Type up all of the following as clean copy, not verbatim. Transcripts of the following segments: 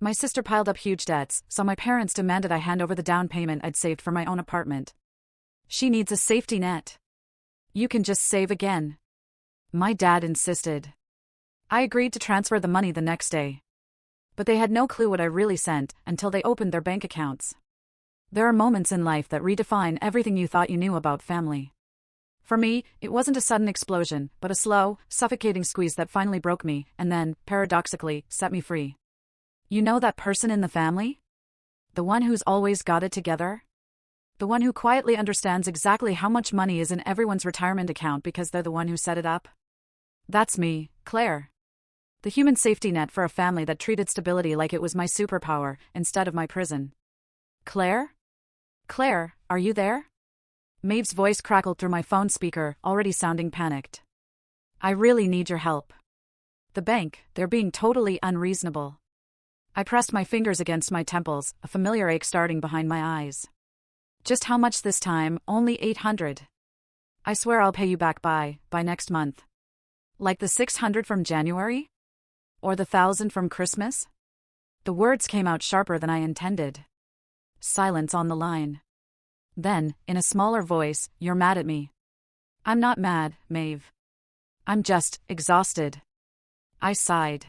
My sister piled up huge debts, so my parents demanded I hand over the down payment I'd saved for my own apartment. She needs a safety net. You can just save again. My dad insisted. I agreed to transfer the money the next day. But they had no clue what I really sent until they opened their bank accounts. There are moments in life that redefine everything you thought you knew about family. For me, it wasn't a sudden explosion, but a slow, suffocating squeeze that finally broke me, and then, paradoxically, set me free. You know that person in the family? The one who's always got it together? The one who quietly understands exactly how much money is in everyone's retirement account because they're the one who set it up? That's me, Claire. The human safety net for a family that treated stability like it was my superpower, instead of my prison. Claire? Claire, are you there? Maeve's voice crackled through my phone speaker, already sounding panicked. I really need your help. The bank, they're being totally unreasonable. I pressed my fingers against my temples, a familiar ache starting behind my eyes. Just how much this time? Only $800. I swear I'll pay you back by next month. Like the $600 from January? Or the $1,000 from Christmas? The words came out sharper than I intended. Silence on the line. Then, in a smaller voice, you're mad at me. I'm not mad, Maeve. I'm just exhausted. I sighed.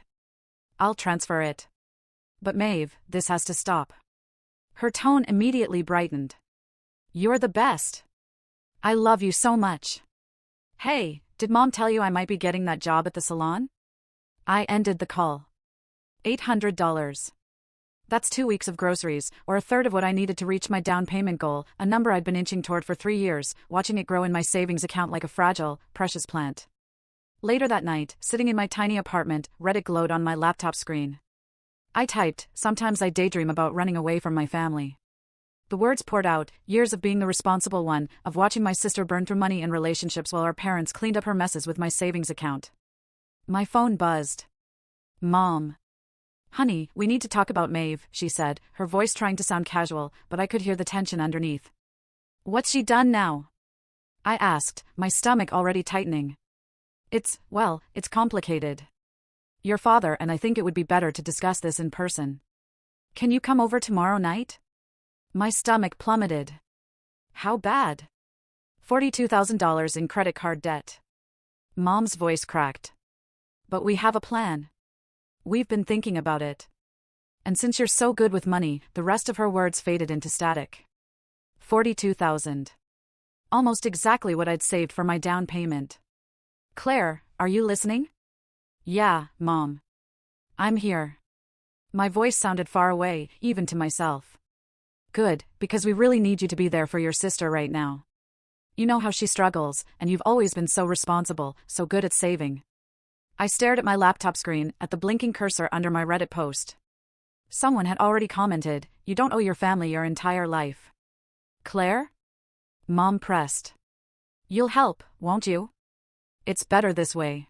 I'll transfer it. But Maeve, this has to stop. Her tone immediately brightened. You're the best. I love you so much. Hey, did Mom tell you I might be getting that job at the salon? I ended the call. $800. That's 2 weeks of groceries, or a third of what I needed to reach my down payment goal, a number I'd been inching toward for 3 years, watching it grow in my savings account like a fragile, precious plant. Later that night, sitting in my tiny apartment, Reddit glowed on my laptop screen. I typed, sometimes I daydream about running away from my family. The words poured out, years of being the responsible one, of watching my sister burn through money in relationships while our parents cleaned up her messes with my savings account. My phone buzzed. Mom. Honey, we need to talk about Maeve, she said, her voice trying to sound casual, but I could hear the tension underneath. What's she done now? I asked, my stomach already tightening. It's complicated. Your father and I think it would be better to discuss this in person. Can you come over tomorrow night? My stomach plummeted. How bad? $42,000 in credit card debt. Mom's voice cracked. But we have a plan. We've been thinking about it. And since you're so good with money, the rest of her words faded into static. $42,000. Almost exactly what I'd saved for my down payment. Claire, are you listening? Yeah, Mom. I'm here. My voice sounded far away, even to myself. Good, because we really need you to be there for your sister right now. You know how she struggles, and you've always been so responsible, so good at saving. I stared at my laptop screen, at the blinking cursor under my Reddit post. Someone had already commented, you don't owe your family your entire life. Claire? Mom pressed. You'll help, won't you? It's better this way.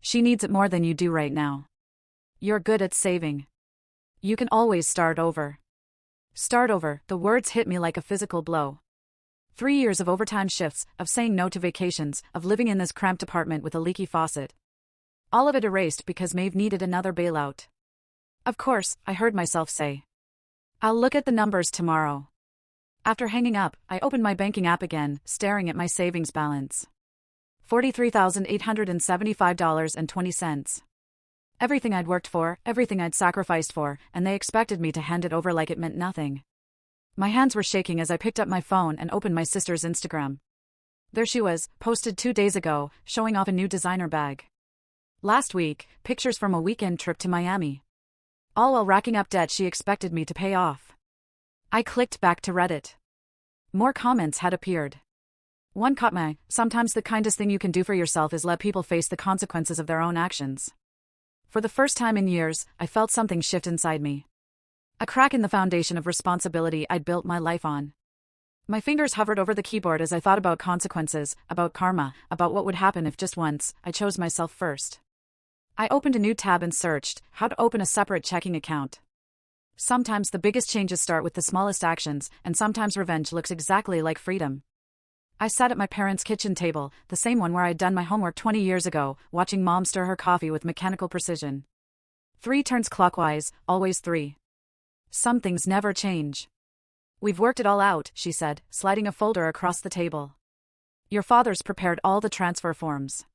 She needs it more than you do right now. You're good at saving. You can always start over. Start over, the words hit me like a physical blow. 3 years of overtime shifts, of saying no to vacations, of living in this cramped apartment with a leaky faucet. All of it erased because Maeve needed another bailout. Of course, I heard myself say. I'll look at the numbers tomorrow. After hanging up, I opened my banking app again, staring at my savings balance. $43,875.20. Everything I'd worked for, everything I'd sacrificed for, and they expected me to hand it over like it meant nothing. My hands were shaking as I picked up my phone and opened my sister's Instagram. There she was, posted 2 days ago, showing off a new designer bag. Last week, pictures from a weekend trip to Miami. All while racking up debt she expected me to pay off. I clicked back to Reddit. More comments had appeared. One caught my eye. Sometimes the kindest thing you can do for yourself is let people face the consequences of their own actions. For the first time in years, I felt something shift inside me. A crack in the foundation of responsibility I'd built my life on. My fingers hovered over the keyboard as I thought about consequences, about karma, about what would happen if just once I chose myself first. I opened a new tab and searched how to open a separate checking account. Sometimes the biggest changes start with the smallest actions, and sometimes revenge looks exactly like freedom. I sat at my parents' kitchen table, the same one where I'd done my homework 20 years ago, watching Mom stir her coffee with mechanical precision. 3 turns clockwise, always 3. Some things never change. We've worked it all out, she said, sliding a folder across the table. Your father's prepared all the transfer forms.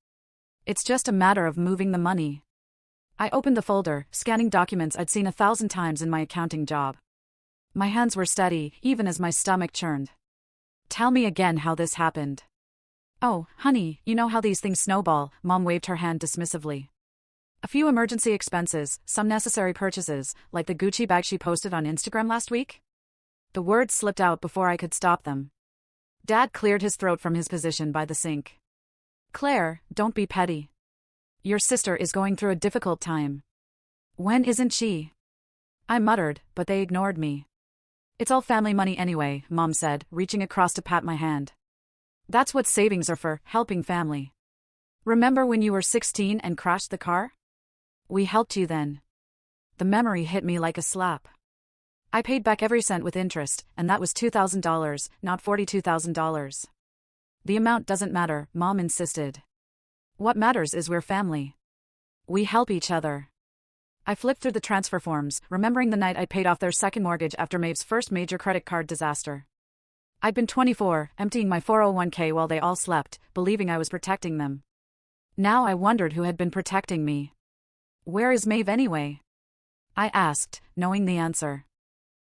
It's just a matter of moving the money. I opened the folder, scanning documents I'd seen 1,000 times in my accounting job. My hands were steady, even as my stomach churned. Tell me again how this happened. Oh, honey, you know how these things snowball, Mom waved her hand dismissively. A few emergency expenses, some necessary purchases, like the Gucci bag she posted on Instagram last week? The words slipped out before I could stop them. Dad cleared his throat from his position by the sink. Claire, don't be petty. Your sister is going through a difficult time. When isn't she? I muttered, but they ignored me. It's all family money anyway, Mom said, reaching across to pat my hand. That's what savings are for, helping family. Remember when you were 16 and crashed the car? We helped you then. The memory hit me like a slap. I paid back every cent with interest, and that was $2,000, not $42,000. The amount doesn't matter, Mom insisted. What matters is we're family. We help each other. I flipped through the transfer forms, remembering the night I paid off their second mortgage after Maeve's first major credit card disaster. I'd been 24, emptying my 401k while they all slept, believing I was protecting them. Now I wondered who had been protecting me. Where is Maeve anyway? I asked, knowing the answer.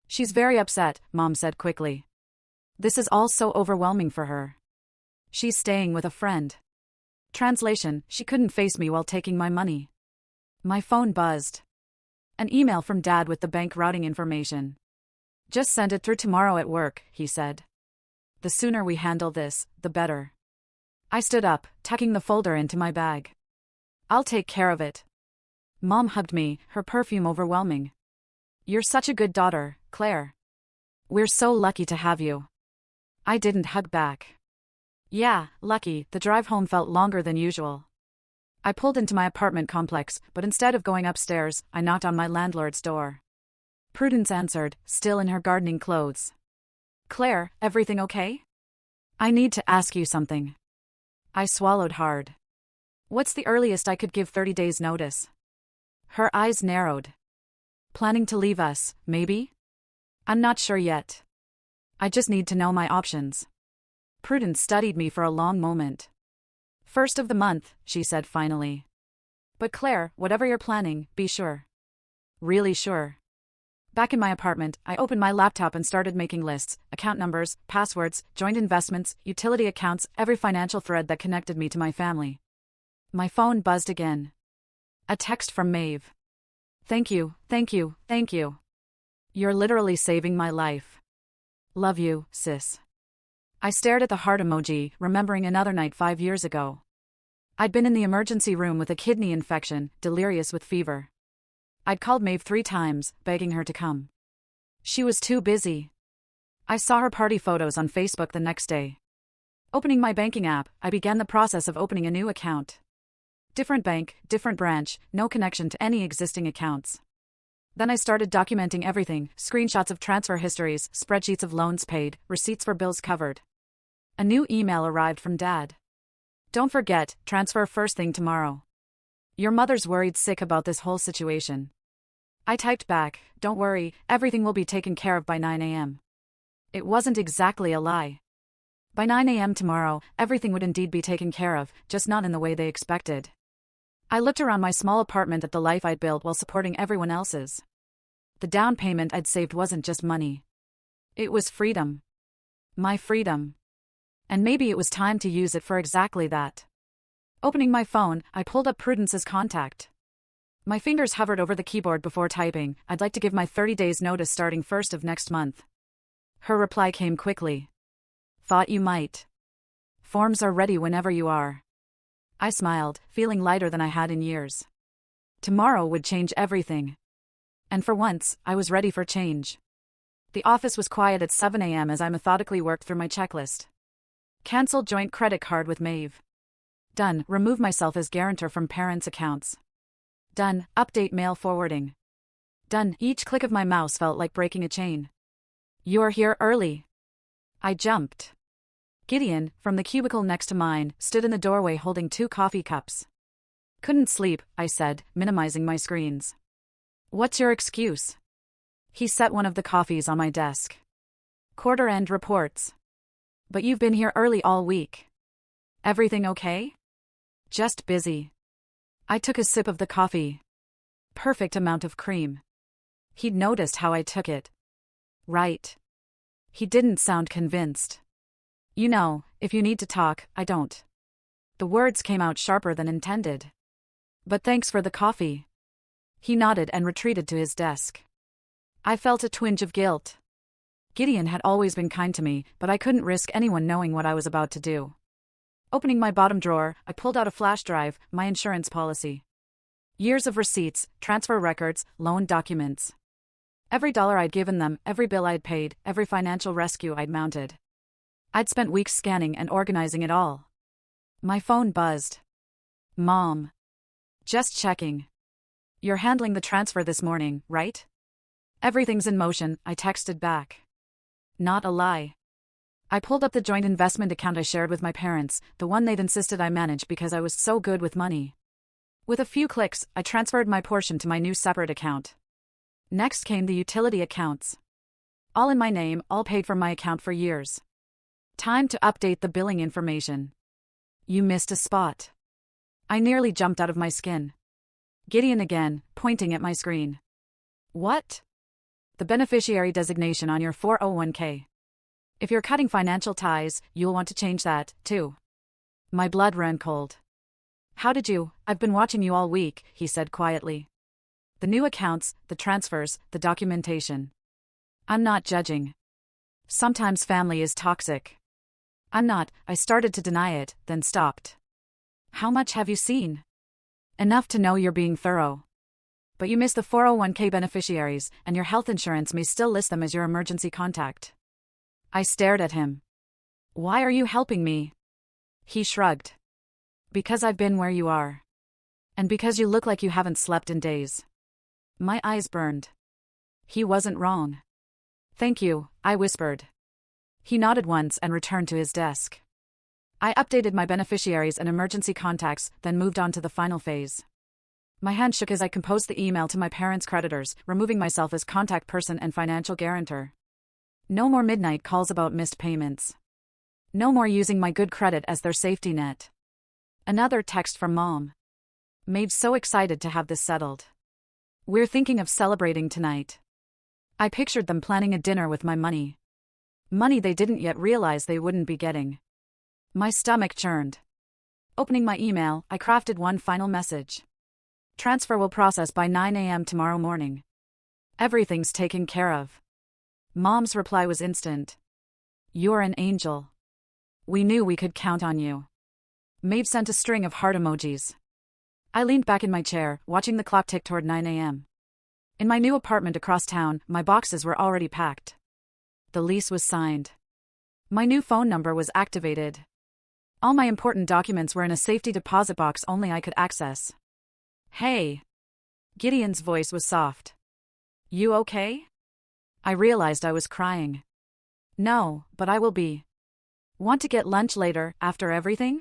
She's very upset, Mom said quickly. This is all so overwhelming for her. She's staying with a friend. Translation, she couldn't face me while taking my money. My phone buzzed. An email from Dad with the bank routing information. Just send it through tomorrow at work, he said. The sooner we handle this, the better. I stood up, tucking the folder into my bag. I'll take care of it. Mom hugged me, her perfume overwhelming. You're such a good daughter, Claire. We're so lucky to have you. I didn't hug back. Yeah, lucky, the drive home felt longer than usual. I pulled into my apartment complex, but instead of going upstairs, I knocked on my landlord's door. Prudence answered, still in her gardening clothes. Claire, everything okay? I need to ask you something. I swallowed hard. What's the earliest I could give 30 days' notice? Her eyes narrowed. Planning to leave us, maybe? I'm not sure yet. I just need to know my options. Prudence studied me for a long moment. First of the month, she said finally. But Claire, whatever you're planning, be sure. Really sure. Back in my apartment, I opened my laptop and started making lists, account numbers, passwords, joint investments, utility accounts, every financial thread that connected me to my family. My phone buzzed again. A text from Maeve. Thank you, thank you, thank you. You're literally saving my life. Love you, sis. I stared at the heart emoji, remembering another night 5 years ago. I'd been in the emergency room with a kidney infection, delirious with fever. I'd called Maeve 3 times, begging her to come. She was too busy. I saw her party photos on Facebook the next day. Opening my banking app, I began the process of opening a new account. Different bank, different branch, no connection to any existing accounts. Then I started documenting everything, screenshots of transfer histories, spreadsheets of loans paid, receipts for bills covered. A new email arrived from Dad. Don't forget, transfer first thing tomorrow. Your mother's worried sick about this whole situation. I typed back, don't worry, everything will be taken care of by 9 a.m. It wasn't exactly a lie. By 9 a.m. tomorrow, everything would indeed be taken care of, just not in the way they expected. I looked around my small apartment at the life I'd built while supporting everyone else's. The down payment I'd saved wasn't just money. It was freedom. My freedom. And maybe it was time to use it for exactly that. Opening my phone, I pulled up Prudence's contact. My fingers hovered over the keyboard before typing, I'd like to give my 30 days notice starting 1st of next month. Her reply came quickly. Thought you might. Forms are ready whenever you are. I smiled, feeling lighter than I had in years. Tomorrow would change everything. And for once, I was ready for change. The office was quiet at 7 a.m. as I methodically worked through my checklist. Cancel joint credit card with Maeve. Done. Remove myself as guarantor from parents' accounts. Done. Update mail forwarding. Done. Each click of my mouse felt like breaking a chain. You're here early. I jumped. Gideon, from the cubicle next to mine, stood in the doorway holding 2 coffee cups. Couldn't sleep, I said, minimizing my screens. What's your excuse? He set one of the coffees on my desk. Quarter-end reports. But you've been here early all week. Everything okay? Just busy. I took a sip of the coffee. Perfect amount of cream. He'd noticed how I took it. Right. He didn't sound convinced. You know, if you need to talk, I don't. The words came out sharper than intended. But thanks for the coffee. He nodded and retreated to his desk. I felt a twinge of guilt. Gideon had always been kind to me, but I couldn't risk anyone knowing what I was about to do. Opening my bottom drawer, I pulled out a flash drive, my insurance policy. Years of receipts, transfer records, loan documents. Every dollar I'd given them, every bill I'd paid, every financial rescue I'd mounted. I'd spent weeks scanning and organizing it all. My phone buzzed. Mom. Just checking. You're handling the transfer this morning, right? Everything's in motion, I texted back. Not a lie. I pulled up the joint investment account I shared with my parents, the one they'd insisted I manage because I was so good with money. With a few clicks, I transferred my portion to my new separate account. Next came the utility accounts. All in my name, all paid from my account for years. Time to update the billing information. You missed a spot. I nearly jumped out of my skin. Gideon again, pointing at my screen. What? The beneficiary designation on your 401k. If you're cutting financial ties, you'll want to change that, too. My blood ran cold. How did you? I've been watching you all week, he said quietly. The new accounts, the transfers, the documentation. I'm not judging. Sometimes family is toxic. I'm not. I started to deny it, then stopped. How much have you seen? Enough to know you're being thorough. But you missed the 401k beneficiaries, and your health insurance may still list them as your emergency contact. I stared at him. Why are you helping me? He shrugged. Because I've been where you are. And because you look like you haven't slept in days. My eyes burned. He wasn't wrong. Thank you, I whispered. He nodded once and returned to his desk. I updated my beneficiaries and emergency contacts, then moved on to the final phase. My hand shook as I composed the email to my parents' creditors, removing myself as contact person and financial guarantor. No more midnight calls about missed payments. No more using my good credit as their safety net. Another text from Mom. Maeve's so excited to have this settled. We're thinking of celebrating tonight. I pictured them planning a dinner with my money. Money they didn't yet realize they wouldn't be getting. My stomach churned. Opening my email, I crafted one final message. Transfer will process by 9 a.m. tomorrow morning. Everything's taken care of. Mom's reply was instant. You're an angel. We knew we could count on you. Maeve sent a string of heart emojis. I leaned back in my chair, watching the clock tick toward 9 a.m. In my new apartment across town, my boxes were already packed. The lease was signed. My new phone number was activated. All my important documents were in a safety deposit box only I could access. Hey. Gideon's voice was soft. You okay? I realized I was crying. No, but I will be. Want to get lunch later, after everything?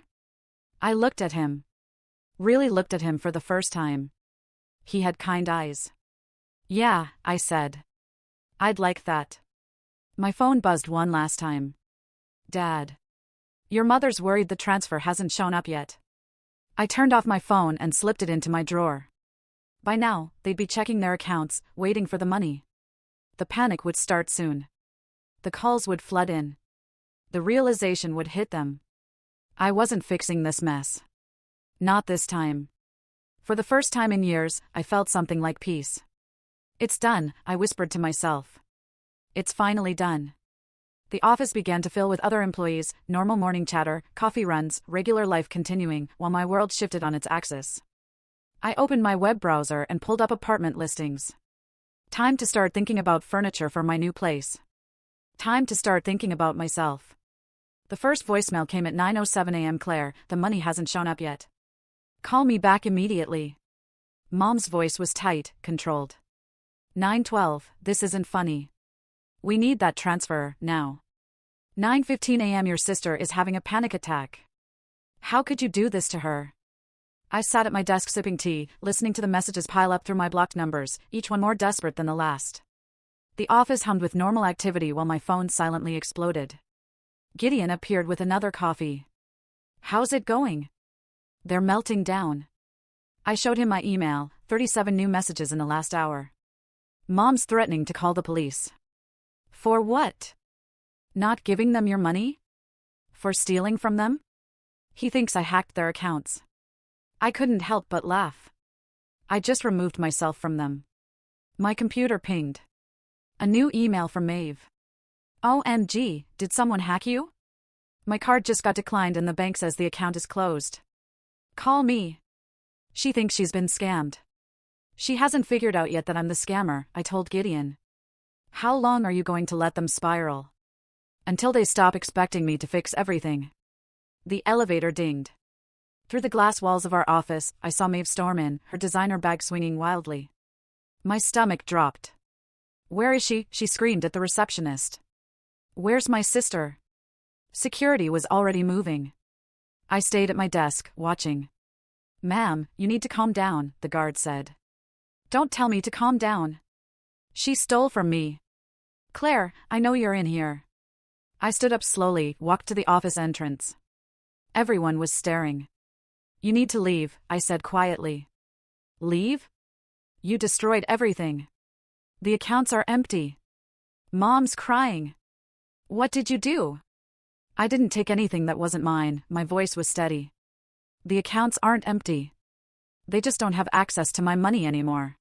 I looked at him. Really looked at him for the first time. He had kind eyes. Yeah, I said. I'd like that. My phone buzzed one last time. Dad. Your mother's worried the transfer hasn't shown up yet. I turned off my phone and slipped it into my drawer. By now, they'd be checking their accounts, waiting for the money. The panic would start soon. The calls would flood in. The realization would hit them. I wasn't fixing this mess. Not this time. For the first time in years, I felt something like peace. It's done, I whispered to myself. It's finally done. The office began to fill with other employees, normal morning chatter, coffee runs, regular life continuing, while my world shifted on its axis. I opened my web browser and pulled up apartment listings. Time to start thinking about furniture for my new place. Time to start thinking about myself. The first voicemail came at 9:07 a.m. Claire, the money hasn't shown up yet. Call me back immediately. Mom's voice was tight, controlled. 9:12, this isn't funny. We need that transfer, now. 9:15 a.m. Your sister is having a panic attack. How could you do this to her? I sat at my desk sipping tea, listening to the messages pile up through my blocked numbers, each one more desperate than the last. The office hummed with normal activity while my phone silently exploded. Gideon appeared with another coffee. "How's it going?" "They're melting down." I showed him my email, 37 new messages in the last hour. "Mom's threatening to call the police." "For what?" "Not giving them your money?" "For stealing from them?" "He thinks I hacked their accounts." I couldn't help but laugh. I just removed myself from them. My computer pinged. A new email from Maeve. "OMG, did someone hack you? My card just got declined and the bank says the account is closed. Call me." She thinks she's been scammed. "She hasn't figured out yet that I'm the scammer," I told Gideon. "How long are you going to let them spiral?" "Until they stop expecting me to fix everything." The elevator dinged. Through the glass walls of our office, I saw Maeve storm in, her designer bag swinging wildly. My stomach dropped. "Where is she?" she screamed at the receptionist. "Where's my sister?" Security was already moving. I stayed at my desk, watching. "Ma'am, you need to calm down," the guard said. "Don't tell me to calm down. She stole from me." "Claire, I know you're in here." I stood up slowly, walked to the office entrance. Everyone was staring. "You need to leave," I said quietly. "Leave? You destroyed everything. The accounts are empty. Mom's crying." "What did you do?" "I didn't take anything that wasn't mine," my voice was steady. "The accounts aren't empty. They just don't have access to my money anymore."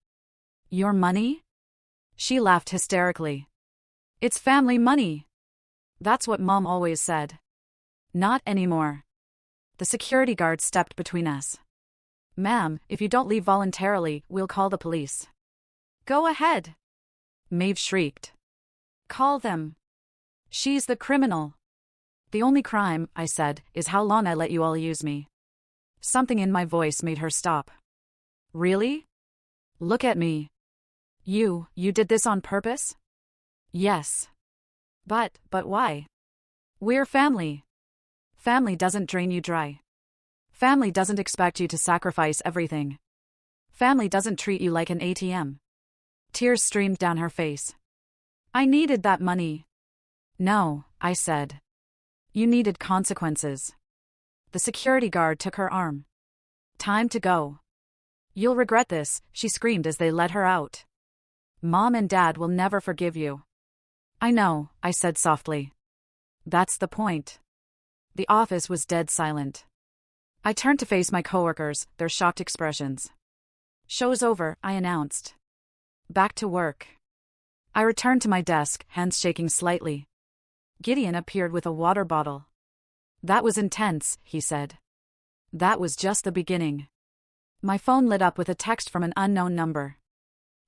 "Your money?" She laughed hysterically. "It's family money." "That's what Mom always said." "Not anymore." The security guard stepped between us. "Ma'am, if you don't leave voluntarily, we'll call the police." "Go ahead," Maeve shrieked. "Call them. She's the criminal." "The only crime," I said, "is how long I let you all use me." Something in my voice made her stop. "Really? Look at me. You did this on purpose?" "Yes." But why?" "We're family. Family doesn't drain you dry. Family doesn't expect you to sacrifice everything. Family doesn't treat you like an ATM." Tears streamed down her face. "I needed that money." "No," I said. "You needed consequences." The security guard took her arm. "Time to go. You'll regret this," she screamed as they let her out. "Mom and Dad will never forgive you." "I know," I said softly. "That's the point." The office was dead silent. I turned to face my coworkers, their shocked expressions. "Show's over," I announced. "Back to work." I returned to my desk, hands shaking slightly. Gideon appeared with a water bottle. "That was intense," he said. "That was just the beginning." My phone lit up with a text from an unknown number.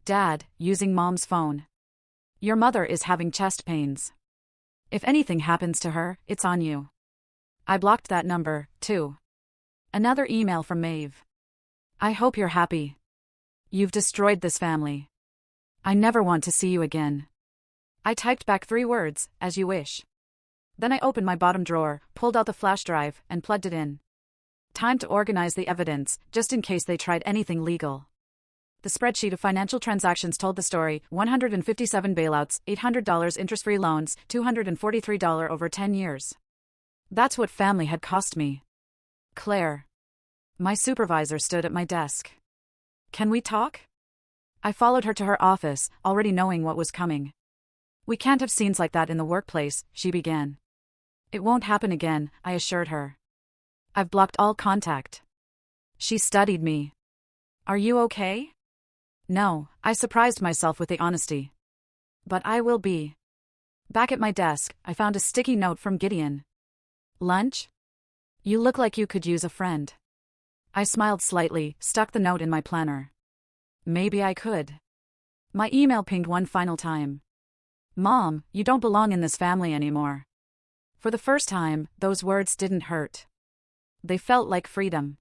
"Dad, using Mom's phone. Your mother is having chest pains. If anything happens to her, it's on you." I blocked that number, too. Another email from Maeve. "I hope you're happy. You've destroyed this family. I never want to see you again." I typed back 3 words, "as you wish." Then I opened my bottom drawer, pulled out the flash drive, and plugged it in. Time to organize the evidence, just in case they tried anything legal. The spreadsheet of financial transactions told the story: 157 bailouts, $800 interest-free loans, $243 over 10 years. That's what family had cost me. "Claire." My supervisor stood at my desk. "Can we talk?" I followed her to her office, already knowing what was coming. "We can't have scenes like that in the workplace," she began. "It won't happen again," I assured her. "I've blocked all contact." She studied me. "Are you okay?" "No," I surprised myself with the honesty. "But I will be." Back at my desk, I found a sticky note from Gideon. "Lunch? You look like you could use a friend." I smiled slightly, stuck the note in my planner. Maybe I could. My email pinged one final time. "Mom, you don't belong in this family anymore." For the first time, those words didn't hurt. They felt like freedom.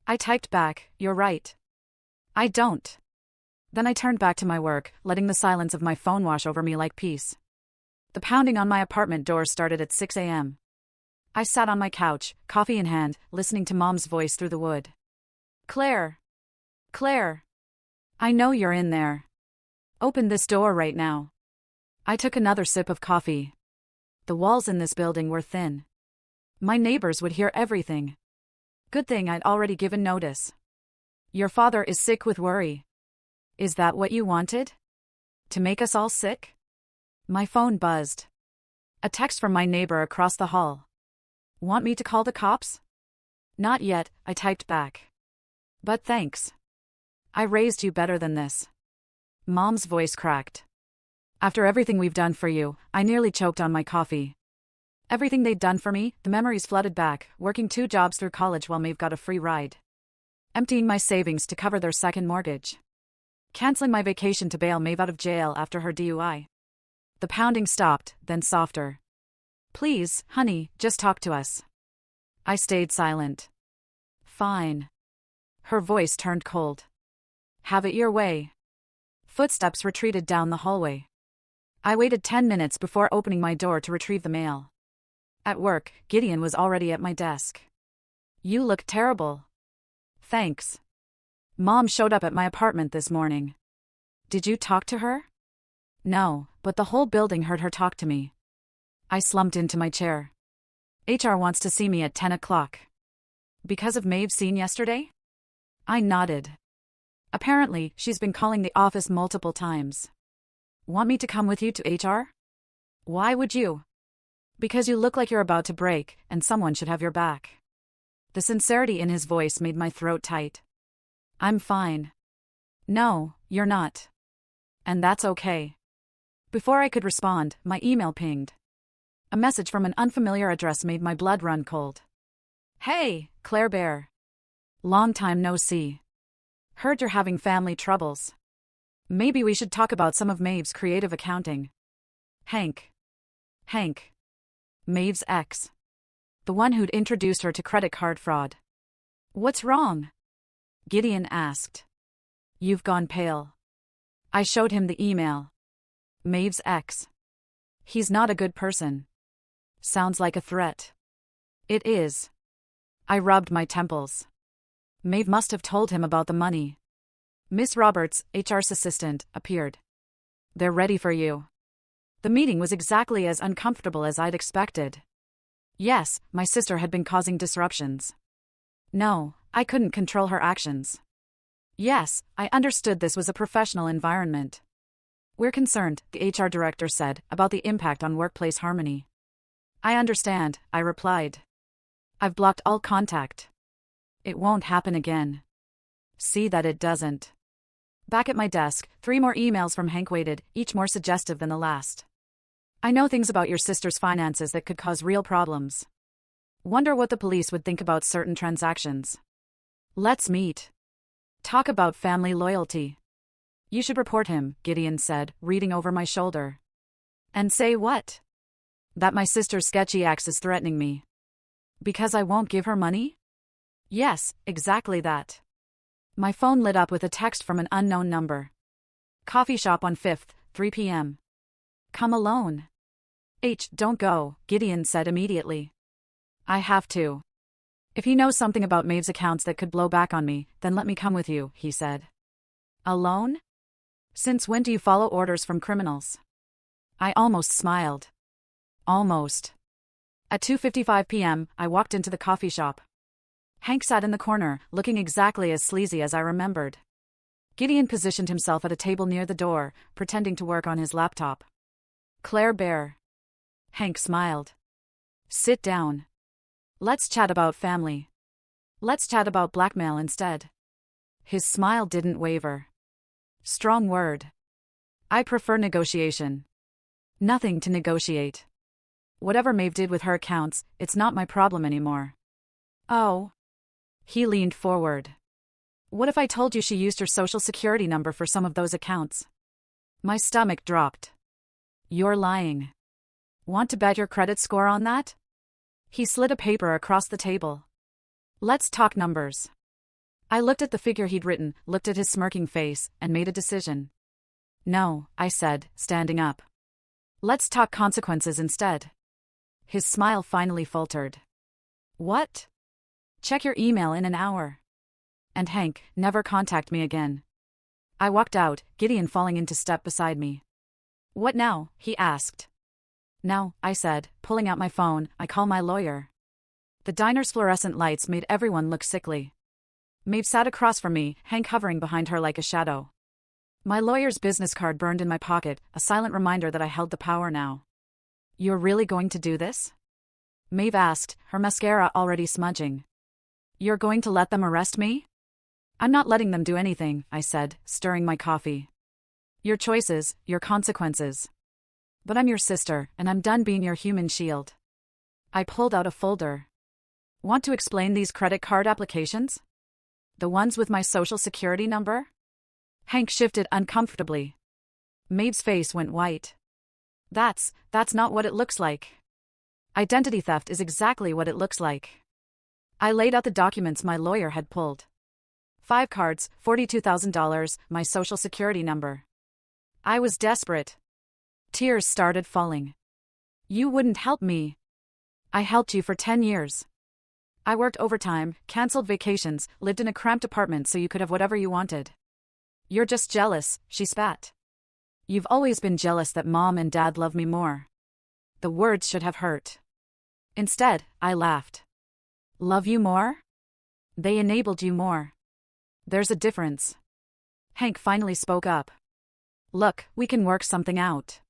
I typed back, "You're right. I don't." Then I turned back to my work, letting the silence of my phone wash over me like peace. The pounding on my apartment door started at 6 a.m. I sat on my couch, coffee in hand, listening to Mom's voice through the wood. Claire. Claire. I know you're in there. Open this door right now. I took another sip of coffee. The walls in this building were thin. My neighbors would hear everything. Good thing I'd already given notice. Your father is sick with worry. Is that what you wanted? To make us all sick? My phone buzzed. A text from my neighbor across the hall. Want me to call the cops? Not yet, I typed back. But thanks. I raised you better than this. Mom's voice cracked. After everything we've done for you, I nearly choked on my coffee. Everything they'd done for me, the memories flooded back, working 2 jobs through college while Maeve got a free ride. Emptying my savings to cover their second mortgage. Canceling my vacation to bail Maeve out of jail after her DUI. The pounding stopped, then softer. Please, honey, just talk to us. I stayed silent. Fine. Her voice turned cold. Have it your way. Footsteps retreated down the hallway. I waited 10 minutes before opening my door to retrieve the mail. At work, Gideon was already at my desk. You look terrible. Thanks. Mom showed up at my apartment this morning. Did you talk to her? No, but the whole building heard her talk to me. I slumped into my chair. HR wants to see me at 10 o'clock. Because of Maeve's scene yesterday? I nodded. Apparently, she's been calling the office multiple times. Want me to come with you to HR? Why would you? Because you look like you're about to break, and someone should have your back. The sincerity in his voice made my throat tight. I'm fine. No, you're not. And that's okay. Before I could respond, my email pinged. A message from an unfamiliar address made my blood run cold. Hey, Claire Bear. Long time no see. Heard you're having family troubles. Maybe we should talk about some of Maeve's creative accounting. Hank. Maeve's ex. The one who'd introduced her to credit card fraud. What's wrong? Gideon asked. You've gone pale. I showed him the email. Maeve's ex. He's not a good person. Sounds like a threat. It is. I rubbed my temples. Maeve must have told him about the money. Miss Roberts, HR's assistant, appeared. They're ready for you. The meeting was exactly as uncomfortable as I'd expected. Yes, my sister had been causing disruptions. No, I couldn't control her actions. Yes, I understood this was a professional environment. We're concerned, the HR director said, about the impact on workplace harmony. I understand, I replied. I've blocked all contact. It won't happen again. See that it doesn't. Back at my desk, 3 more emails from Hank waited, each more suggestive than the last. I know things about your sister's finances that could cause real problems. Wonder what the police would think about certain transactions. Let's meet. Talk about family loyalty. You should report him, Gideon said, reading over my shoulder. And say what? That my sister's sketchy ex is threatening me. Because I won't give her money? Yes, exactly that. My phone lit up with a text from an unknown number. Coffee shop on 5th, 3 p.m. Come alone. Don't go, Gideon said immediately. I have to. If he knows something about Maeve's accounts that could blow back on me, then let me come with you, he said. Alone? Since when do you follow orders from criminals? I almost smiled. Almost. At 2:55 p.m., I walked into the coffee shop. Hank sat in the corner, looking exactly as sleazy as I remembered. Gideon positioned himself at a table near the door, pretending to work on his laptop. Claire Bear. Hank smiled. Sit down. Let's chat about family. Let's chat about blackmail instead. His smile didn't waver. Strong word. I prefer negotiation. Nothing to negotiate. Whatever Maeve did with her accounts, it's not my problem anymore. Oh. He leaned forward. What if I told you she used her social security number for some of those accounts? My stomach dropped. You're lying. Want to bet your credit score on that? He slid a paper across the table. Let's talk numbers. I looked at the figure he'd written, looked at his smirking face, and made a decision. No, I said, standing up. Let's talk consequences instead. His smile finally faltered. What? Check your email in an hour. And Hank, never contact me again. I walked out, Gideon falling into step beside me. What now? He asked. Now, I said, pulling out my phone, I call my lawyer. The diner's fluorescent lights made everyone look sickly. Maeve sat across from me, Hank hovering behind her like a shadow. My lawyer's business card burned in my pocket, a silent reminder that I held the power now. You're really going to do this? Maeve asked, her mascara already smudging. You're going to let them arrest me? I'm not letting them do anything, I said, stirring my coffee. Your choices, your consequences. But I'm your sister, and I'm done being your human shield. I pulled out a folder. Want to explain these credit card applications? The ones with my social security number? Hank shifted uncomfortably. Maeve's face went white. That's not what it looks like. Identity theft is exactly what it looks like. I laid out the documents my lawyer had pulled. 5 cards, $42,000, my social security number. I was desperate. Tears started falling. You wouldn't help me. I helped you for 10 years. I worked overtime, canceled vacations, lived in a cramped apartment so you could have whatever you wanted. You're just jealous, she spat. You've always been jealous that Mom and Dad love me more. The words should have hurt. Instead, I laughed. Love you more? They enabled you more. There's a difference. Hank finally spoke up. Look, we can work something out.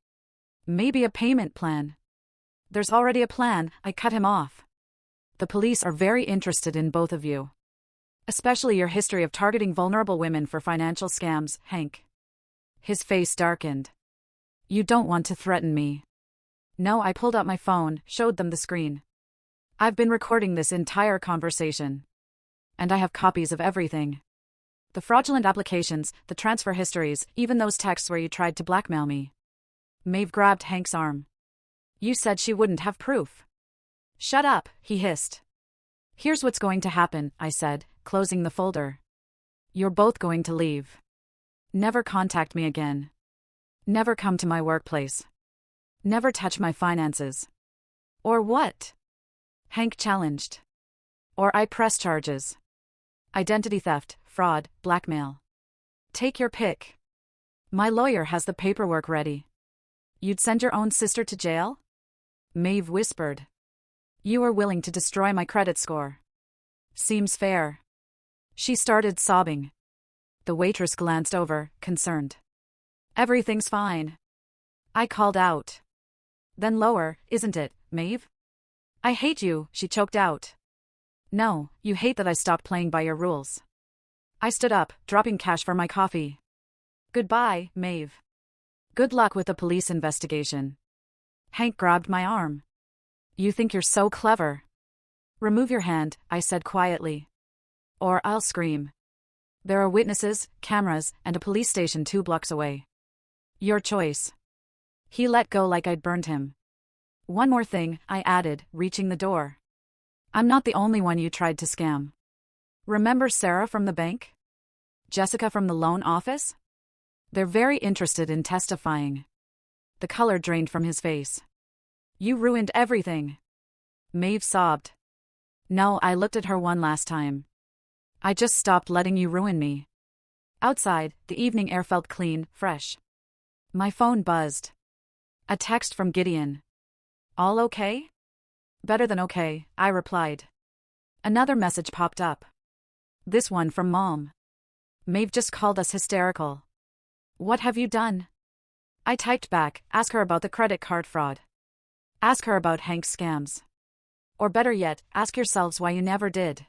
Maybe a payment plan. There's already a plan, I cut him off. The police are very interested in both of you. Especially your history of targeting vulnerable women for financial scams, Hank. His face darkened. You don't want to threaten me. No, I pulled out my phone, showed them the screen. I've been recording this entire conversation. And I have copies of everything. The fraudulent applications, the transfer histories, even those texts where you tried to blackmail me. Maeve grabbed Hank's arm. You said she wouldn't have proof. Shut up, he hissed. Here's what's going to happen, I said, closing the folder. You're both going to leave. Never contact me again. Never come to my workplace. Never touch my finances. Or what? Hank challenged. Or I press charges. Identity theft, fraud, blackmail. Take your pick. My lawyer has the paperwork ready. You'd send your own sister to jail? Maeve whispered. You are willing to destroy my credit score. Seems fair. She started sobbing. The waitress glanced over, concerned. Everything's fine. I called out. Then lower, isn't it, Maeve? I hate you, she choked out. No, you hate that I stopped playing by your rules. I stood up, dropping cash for my coffee. Goodbye, Maeve. Good luck with the police investigation. Hank grabbed my arm. You think you're so clever. Remove your hand, I said quietly. Or I'll scream. There are witnesses, cameras, and a police station 2 blocks away. Your choice. He let go like I'd burned him. One more thing, I added, reaching the door. I'm not the only one you tried to scam. Remember Sarah from the bank? Jessica from the loan office? They're very interested in testifying. The color drained from his face. You ruined everything. Maeve sobbed. No, I looked at her one last time. I just stopped letting you ruin me. Outside, the evening air felt clean, fresh. My phone buzzed. A text from Gideon. All okay? Better than okay, I replied. Another message popped up. This one from Mom. Maeve just called us hysterical. What have you done? I typed back, ask her about the credit card fraud. Ask her about Hank's scams. Or better yet, ask yourselves why you never did.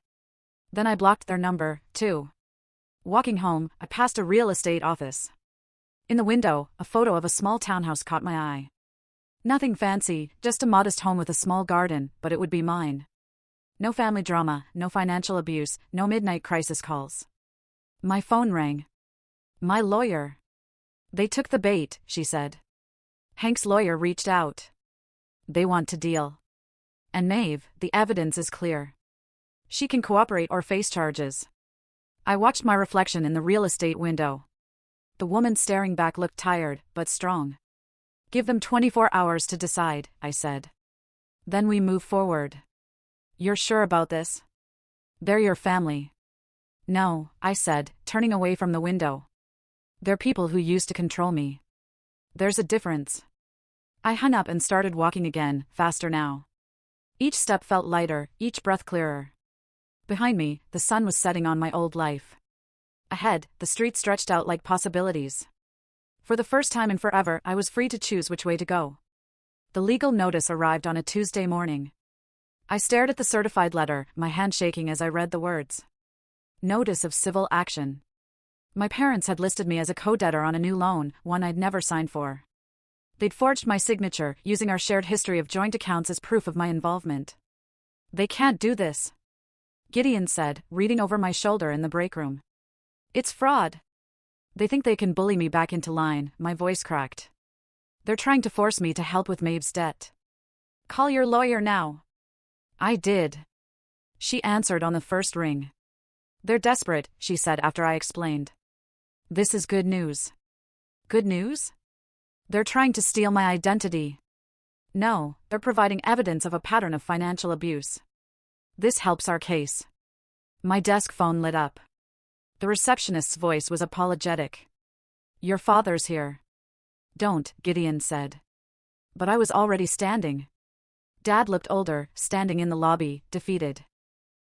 Then I blocked their number, too. Walking home, I passed a real estate office. In the window, a photo of a small townhouse caught my eye. Nothing fancy, just a modest home with a small garden, but it would be mine. No family drama, no financial abuse, no midnight crisis calls. My phone rang. My lawyer. They took the bait, she said. Hank's lawyer reached out. They want to deal. And Maeve, the evidence is clear. She can cooperate or face charges. I watched my reflection in the real estate window. The woman staring back looked tired, but strong. Give them 24 hours to decide, I said. Then we move forward. You're sure about this? They're your family. No, I said, turning away from the window. They're people who used to control me. There's a difference. I hung up and started walking again, faster now. Each step felt lighter, each breath clearer. Behind me, the sun was setting on my old life. Ahead, the street stretched out like possibilities. For the first time in forever, I was free to choose which way to go. The legal notice arrived on a Tuesday morning. I stared at the certified letter, my hand shaking as I read the words. Notice of civil action. My parents had listed me as a co-debtor on a new loan, one I'd never signed for. They'd forged my signature, using our shared history of joint accounts as proof of my involvement. They can't do this, Gideon said, reading over my shoulder in the break room. It's fraud. They think they can bully me back into line, my voice cracked. They're trying to force me to help with Maeve's debt. Call your lawyer now. I did. She answered on the first ring. They're desperate, she said after I explained. This is good news. Good news? They're trying to steal my identity. No, they're providing evidence of a pattern of financial abuse. This helps our case. My desk phone lit up. The receptionist's voice was apologetic. Your father's here. Don't, Gideon said. But I was already standing. Dad looked older, standing in the lobby, defeated.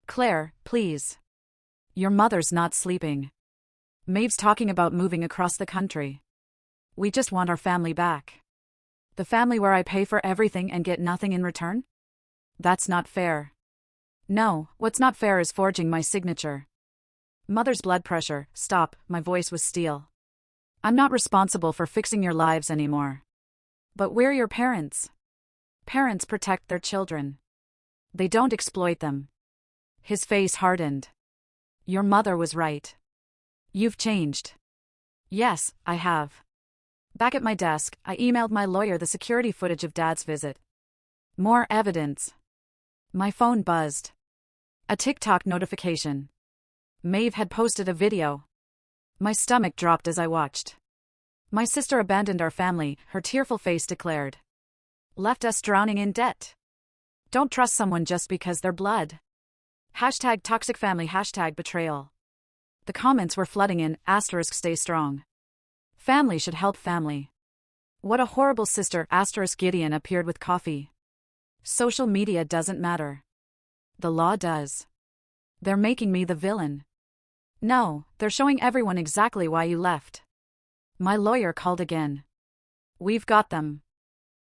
Claire, please. Your mother's not sleeping. Maeve's talking about moving across the country. We just want our family back. The family where I pay for everything and get nothing in return? That's not fair. No, what's not fair is forging my signature. Mother's blood pressure, stop, my voice was steel. I'm not responsible for fixing your lives anymore. But we're your parents. Parents protect their children. They don't exploit them. His face hardened. Your mother was right. You've changed. Yes, I have. Back at my desk, I emailed my lawyer the security footage of Dad's visit. More evidence. My phone buzzed. A TikTok notification. Maeve had posted a video. My stomach dropped as I watched. My sister abandoned our family, her tearful face declared. Left us drowning in debt. Don't trust someone just because they're blood. Hashtag toxic family, hashtag betrayal. The comments were flooding in, asterisk stay strong. Family should help family. What a horrible sister, asterisk Gideon appeared with coffee. Social media doesn't matter. The law does. They're making me the villain. No, they're showing everyone exactly why you left. My lawyer called again. We've got them.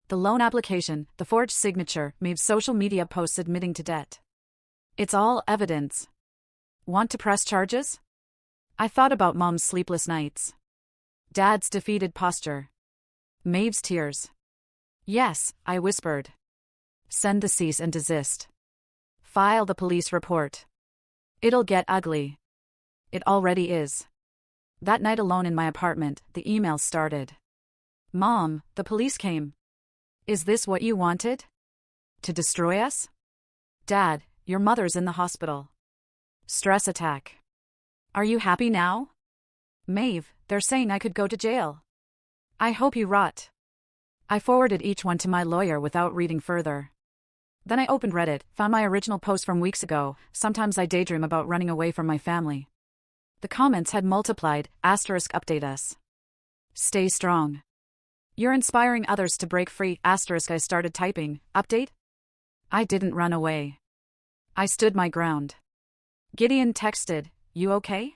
The loan application, the forged signature, Maeve's social media posts admitting to debt. It's all evidence. Want to press charges? I thought about Mom's sleepless nights. Dad's defeated posture. Maeve's tears. Yes, I whispered. Send the cease and desist. File the police report. It'll get ugly. It already is. That night alone in my apartment, the emails started. Mom, the police came. Is this what you wanted? To destroy us? Dad, your mother's in the hospital. Stress attack. Are you happy now? Maeve, they're saying I could go to jail. I hope you rot. I forwarded each one to my lawyer without reading further. Then I opened Reddit, found my original post from weeks ago. Sometimes I daydream about running away from my family. The comments had multiplied, asterisk update us. Stay strong. You're inspiring others to break free, asterisk I started typing, update? I didn't run away. I stood my ground. Gideon texted, you okay?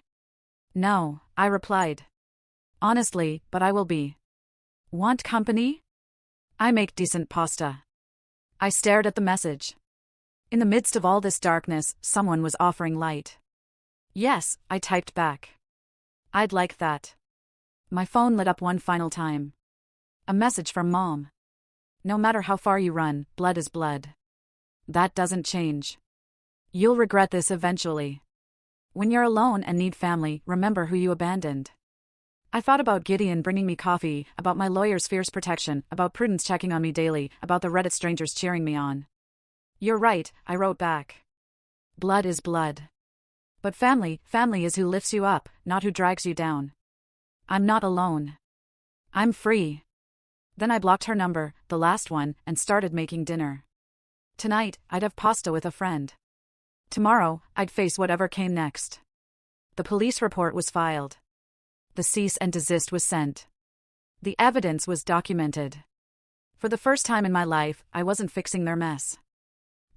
No, I replied. Honestly, but I will be. Want company? I make decent pasta. I stared at the message. In the midst of all this darkness, someone was offering light. Yes, I typed back. I'd like that. My phone lit up one final time. A message from Mom. No matter how far you run, blood is blood. That doesn't change. You'll regret this eventually. When you're alone and need family, remember who you abandoned. I thought about Gideon bringing me coffee, about my lawyer's fierce protection, about Prudence checking on me daily, about the Reddit strangers cheering me on. You're right, I wrote back. Blood is blood. But family is who lifts you up, not who drags you down. I'm not alone. I'm free. Then I blocked her number, the last one, and started making dinner. Tonight, I'd have pasta with a friend. Tomorrow, I'd face whatever came next. The police report was filed. The cease and desist was sent. The evidence was documented. For the first time in my life, I wasn't fixing their mess.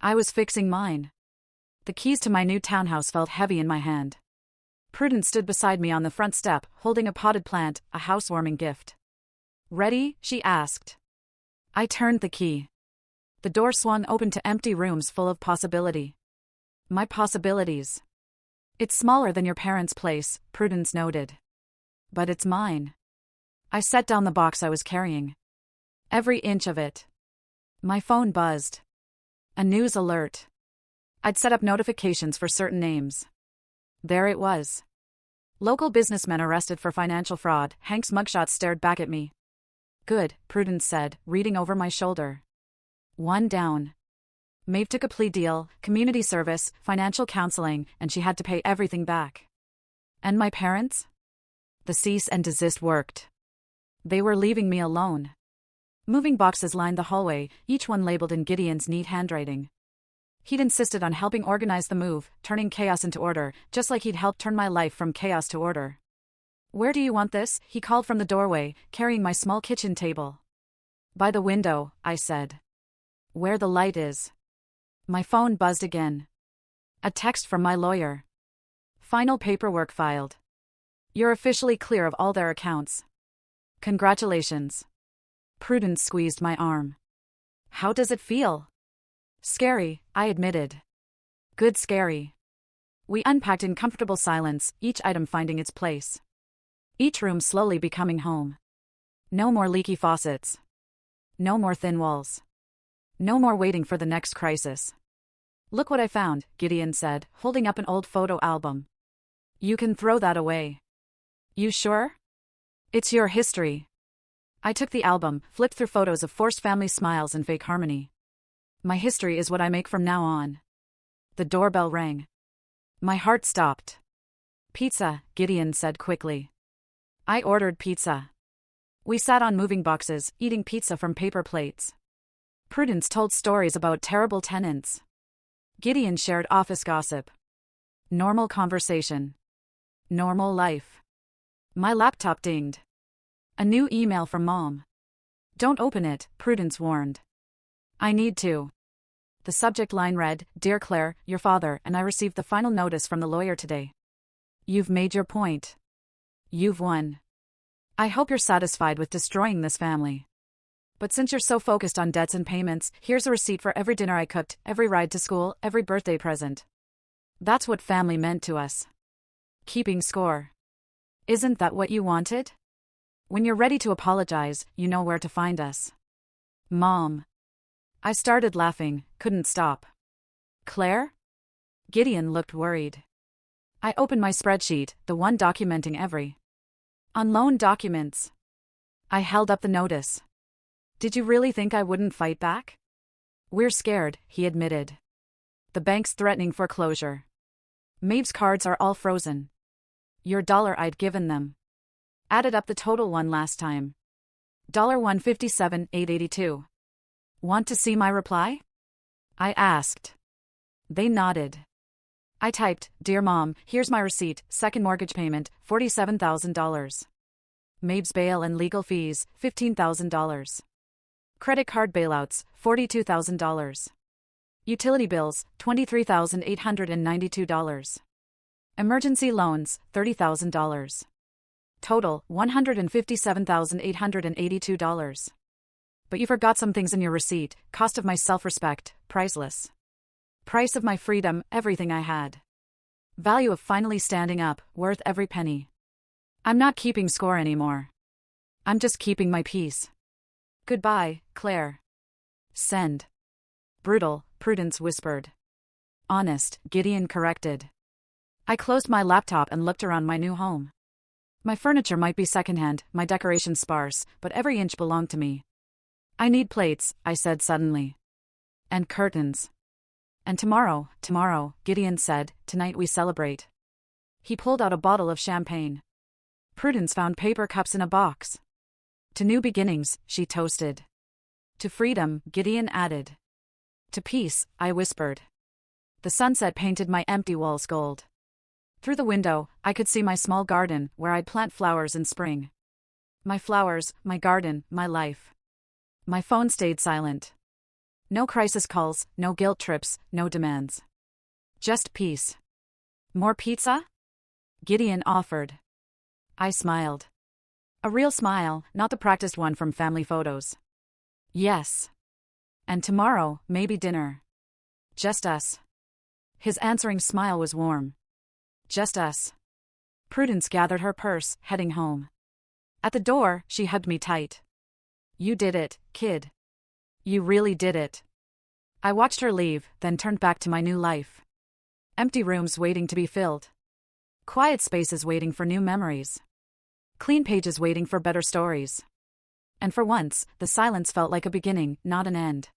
I was fixing mine. The keys to my new townhouse felt heavy in my hand. Prudence stood beside me on the front step, holding a potted plant, a housewarming gift. "Ready?" she asked. I turned the key. The door swung open to empty rooms full of possibility. My possibilities. "It's smaller than your parents' place," Prudence noted. "But it's mine." I set down the box I was carrying. Every inch of it. My phone buzzed. A news alert. I'd set up notifications for certain names. There it was. Local businessmen arrested for financial fraud. Hank's mugshot stared back at me. "Good," Prudence said, reading over my shoulder. One down. Maeve took a plea deal, community service, financial counseling, and she had to pay everything back. And my parents? The cease and desist worked. They were leaving me alone. Moving boxes lined the hallway, each one labeled in Gideon's neat handwriting. He'd insisted on helping organize the move, turning chaos into order, just like he'd helped turn my life from chaos to order. "Where do you want this?" he called from the doorway, carrying my small kitchen table. "By the window," I said. "Where the light is." My phone buzzed again. A text from my lawyer. "Final paperwork filed. You're officially clear of all their accounts. Congratulations." Prudence squeezed my arm. "How does it feel?" "Scary," I admitted. "Good scary." We unpacked in comfortable silence, each item finding its place. Each room slowly becoming home. No more leaky faucets. No more thin walls. No more waiting for the next crisis. "Look what I found," Gideon said, holding up an old photo album. "You can throw that away." "You sure?" "It's your history." I took the album, flipped through photos of forced family smiles and fake harmony. My history is what I make from now on. The doorbell rang. My heart stopped. "Pizza," Gideon said quickly. I ordered pizza. We sat on moving boxes, eating pizza from paper plates. Prudence told stories about terrible tenants. Gideon shared office gossip. Normal conversation. Normal life. My laptop dinged. A new email from Mom. "Don't open it," Prudence warned. "I need to." The subject line read, "Dear Claire, your father and I received the final notice from the lawyer today. You've made your point. You've won. I hope you're satisfied with destroying this family. But since you're so focused on debts and payments, here's a receipt for every dinner I cooked, every ride to school, every birthday present. That's what family meant to us. Keeping score. Isn't that what you wanted? When you're ready to apologize, you know where to find us." "Mom." I started laughing, couldn't stop. "Claire?" Gideon looked worried. I opened my spreadsheet, the one documenting every on loan documents. I held up the notice. "Did you really think I wouldn't fight back?" "We're scared," he admitted. "The bank's threatening foreclosure. Maeve's cards are all frozen. Your dollar I'd given them. Added up the total one last time. $157,882. Want to see my reply?" I asked. They nodded. I typed, "Dear Mom, here's my receipt, second mortgage payment, $47,000. Maeve's bail and legal fees, $15,000. Credit card bailouts, $42,000. Utility bills, $23,892. Emergency loans, $30,000. Total, $157,882. But you forgot some things in your receipt: cost of my self-respect, priceless. Price of my freedom, everything I had. Value of finally standing up, worth every penny. I'm not keeping score anymore. I'm just keeping my peace. Goodbye, Claire." "Send." "Brutal," Prudence whispered. "Honest," Gideon corrected. I closed my laptop and looked around my new home. My furniture might be secondhand, my decorations sparse, but every inch belonged to me. "I need plates," I said suddenly. "And curtains." "And tomorrow," Gideon said, "tonight we celebrate." He pulled out a bottle of champagne. Prudence found paper cups in a box. "To new beginnings," she toasted. "To freedom," Gideon added. "To peace," I whispered. The sunset painted my empty walls gold. Through the window, I could see my small garden where I'd plant flowers in spring. My flowers, my garden, my life. My phone stayed silent. No crisis calls, no guilt trips, no demands. Just peace. More pizza? Gideon offered. I smiled. A real smile, not the practiced one from family photos. Yes. And tomorrow, maybe dinner. Just us. His answering smile was warm. Just us. Prudence gathered her purse, heading home. At the door, she hugged me tight. You did it, kid. You really did it. I watched her leave, then turned back to my new life. Empty rooms waiting to be filled. Quiet spaces waiting for new memories. Clean pages waiting for better stories. And for once, the silence felt like a beginning, not an end.